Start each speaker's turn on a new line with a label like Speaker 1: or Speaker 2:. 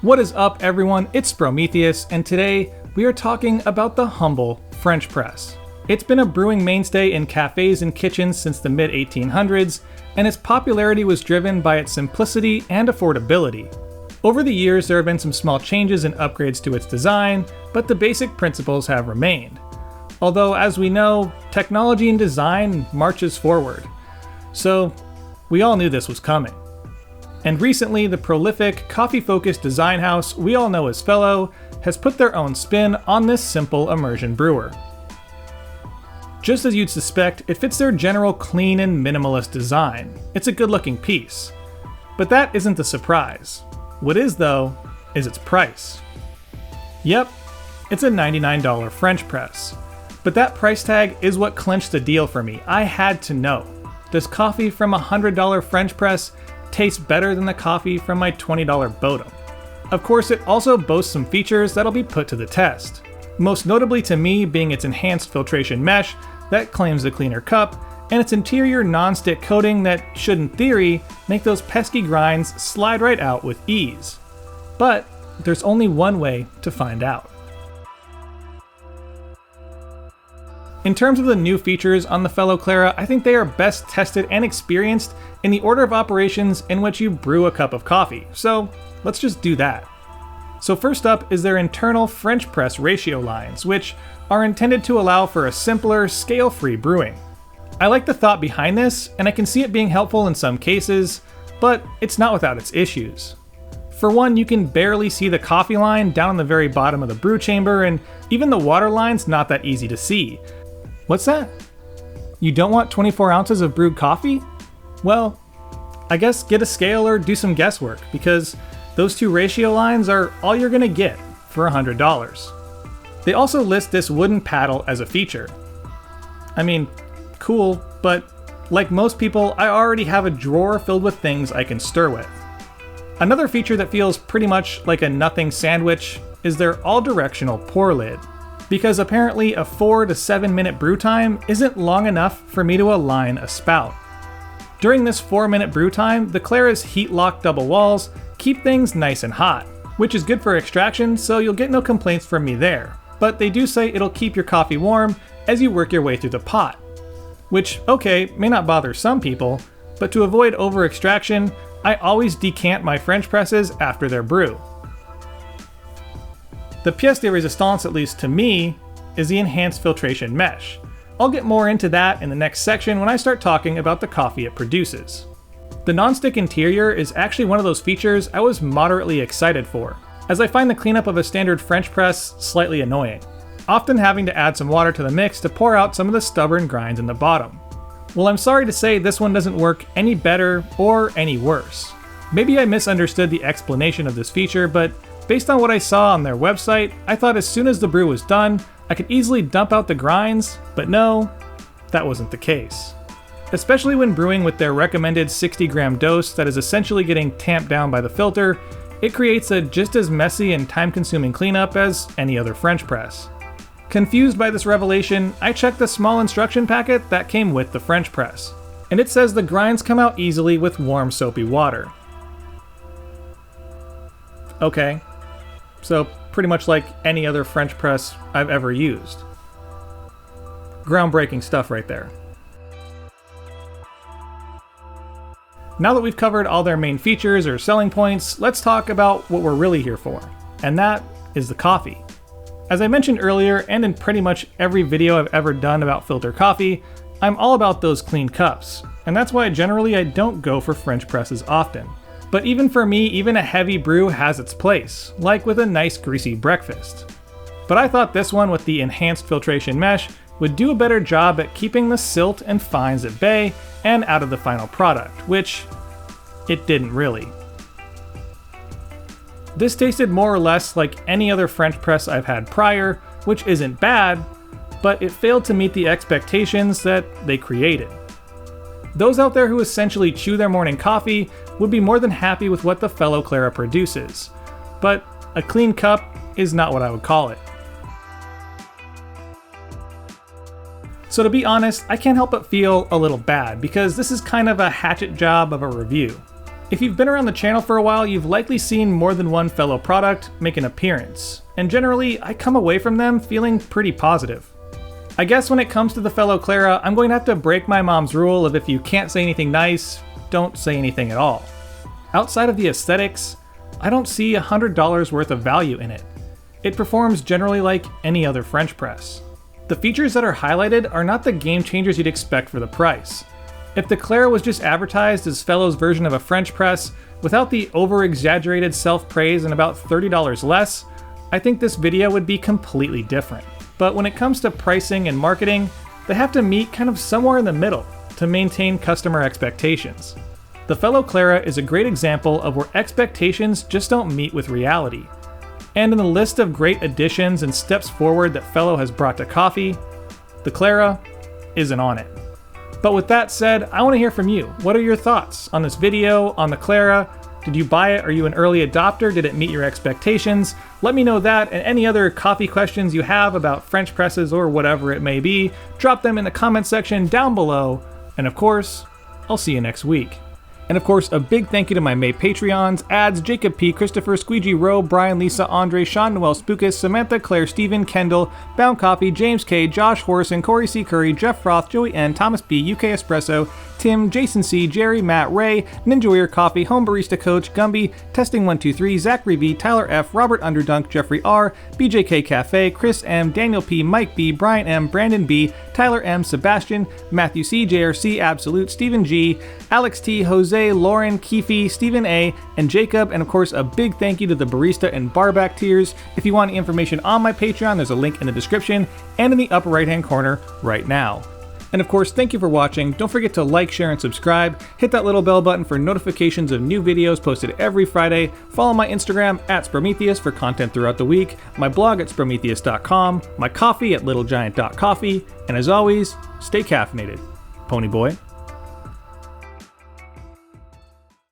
Speaker 1: What is up, everyone? It's Sprometheus, and today we are talking about the humble French press. It's been a brewing mainstay in cafes and kitchens since the mid-1800s, and its popularity was driven by its simplicity and affordability. Over the years, there have been some small changes and upgrades to its design, but the basic principles have remained. Although, as we know, technology and design marches forward. So, we all knew this was coming. And recently, the prolific, coffee-focused design house we all know as Fellow has put their own spin on this simple immersion brewer. Just as you'd suspect, it fits their general clean and minimalist design. It's a good-looking piece. But that isn't the surprise. What is, though, is its price. Yep, it's a $99 French press. But that price tag is what clinched the deal for me. I had to know. Does coffee from a $100 French press taste better than the coffee from my $20 Bodum? Of course, it also boasts some features that'll be put to the test. Most notably to me being its enhanced filtration mesh that claims the cleaner cup, and its interior non-stick coating that should, in theory, make those pesky grinds slide right out with ease. But there's only one way to find out. In terms of the new features on the Fellow Clara, I think they are best tested and experienced in the order of operations in which you brew a cup of coffee, so let's just do that. So first up is their internal French press ratio lines, which are intended to allow for a simpler, scale-free brewing. I like the thought behind this, and I can see it being helpful in some cases, but it's not without its issues. For one, you can barely see the coffee line down on the very bottom of the brew chamber, and even the water line's not that easy to see. What's that? You don't want 24 ounces of brewed coffee? Well, I guess get a scale or do some guesswork, because those two ratio lines are all you're gonna get for $100. They also list this wooden paddle as a feature. I mean, cool, but like most people, I already have a drawer filled with things I can stir with. Another feature that feels pretty much like a nothing sandwich is their all-directional pour lid. Because apparently a 4 to 7 minute brew time isn't long enough for me to align a spout. During this 4-minute brew time, the Clara's heat-locked double walls keep things nice and hot, which is good for extraction, so you'll get no complaints from me there. But they do say it'll keep your coffee warm as you work your way through the pot. Which, okay, may not bother some people, but to avoid over-extraction, I always decant my French presses after their brew. The pièce de résistance, at least to me, is the enhanced filtration mesh. I'll get more into that in the next section when I start talking about the coffee it produces. The non-stick interior is actually one of those features I was moderately excited for, as I find the cleanup of a standard French press slightly annoying, often having to add some water to the mix to pour out some of the stubborn grinds in the bottom. Well, I'm sorry to say this one doesn't work any better or any worse. Maybe I misunderstood the explanation of this feature, but based on what I saw on their website, I thought as soon as the brew was done, I could easily dump out the grinds, but no, that wasn't the case. Especially when brewing with their recommended 60-gram dose that is essentially getting tamped down by the filter, it creates a just as messy and time-consuming cleanup as any other French press. Confused by this revelation, I checked the small instruction packet that came with the French press, and it says the grinds come out easily with warm soapy water. Okay. So pretty much like any other French press I've ever used. Groundbreaking stuff right there. Now that we've covered all their main features or selling points, let's talk about what we're really here for, and that is the coffee. As I mentioned earlier, and in pretty much every video I've ever done about filter coffee, I'm all about those clean cups, and that's why generally I don't go for French presses often. But even for me, even a heavy brew has its place, like with a nice greasy breakfast. But I thought this one with the enhanced filtration mesh would do a better job at keeping the silt and fines at bay and out of the final product, which it didn't really. This tasted more or less like any other French press I've had prior, which isn't bad, but it failed to meet the expectations that they created. Those out there who essentially chew their morning coffee would be more than happy with what the Fellow Clara produces, but a clean cup is not what I would call it. So to be honest, I can't help but feel a little bad, because this is kind of a hatchet job of a review. If you've been around the channel for a while, you've likely seen more than one Fellow product make an appearance, and generally, I come away from them feeling pretty positive. I guess when it comes to the Fellow Clara, I'm going to have to break my mom's rule of if you can't say anything nice, don't say anything at all. Outside of the aesthetics, I don't see $100 worth of value in it. It performs generally like any other French press. The features that are highlighted are not the game changers you'd expect for the price. If the Clara was just advertised as Fellow's version of a French press, without the over-exaggerated self-praise and about $30 less, I think this video would be completely different. But when it comes to pricing and marketing, they have to meet kind of somewhere in the middle to maintain customer expectations. The Fellow Clara is a great example of where expectations just don't meet with reality. And in the list of great additions and steps forward that Fellow has brought to coffee, the Clara isn't on it. But with that said, I want to hear from you. What are your thoughts on this video, on the Clara? Did you buy it? Are you an early adopter? Did it meet your expectations? Let me know that and any other coffee questions you have about French presses or whatever it may be. Drop them in the comment section down below. And of course, I'll see you next week. And of course, a big thank you to my May Patreons, Ads, Jacob P, Christopher, Squeegee Rowe, Brian, Lisa, Andre, Sean Noel, Spookus, Samantha, Claire, Stephen, Kendall, Bound Coffee, James K, Josh Horson, Corey C. Curry, Jeff Roth, Joey N, Thomas B, UK Espresso, Tim, Jason C, Jerry, Matt, Ray, Ninja Warrior Coffee, Home Barista Coach, Gumby, Testing 123, Zachary V, Tyler F, Robert Underdunk, Jeffrey R, BJK Cafe, Chris M, Daniel P, Mike B, Brian M, Brandon B, Tyler M, Sebastian, Matthew C, JRC, Absolute, Stephen G, Alex T, Jose, Lauren, Keefe, Stephen A, and Jacob, and of course a big thank you to the barista and barback tiers. If you want any information on my Patreon, there's a link in the description and in the upper right hand corner right now. And of course, thank you for watching. Don't forget to like, share, and subscribe. Hit that little bell button for notifications of new videos posted every Friday. Follow my Instagram at Sprometheus for content throughout the week, my blog at Sprometheus.com, my coffee at littlegiant.coffee, and as always, stay caffeinated. Pony Boy.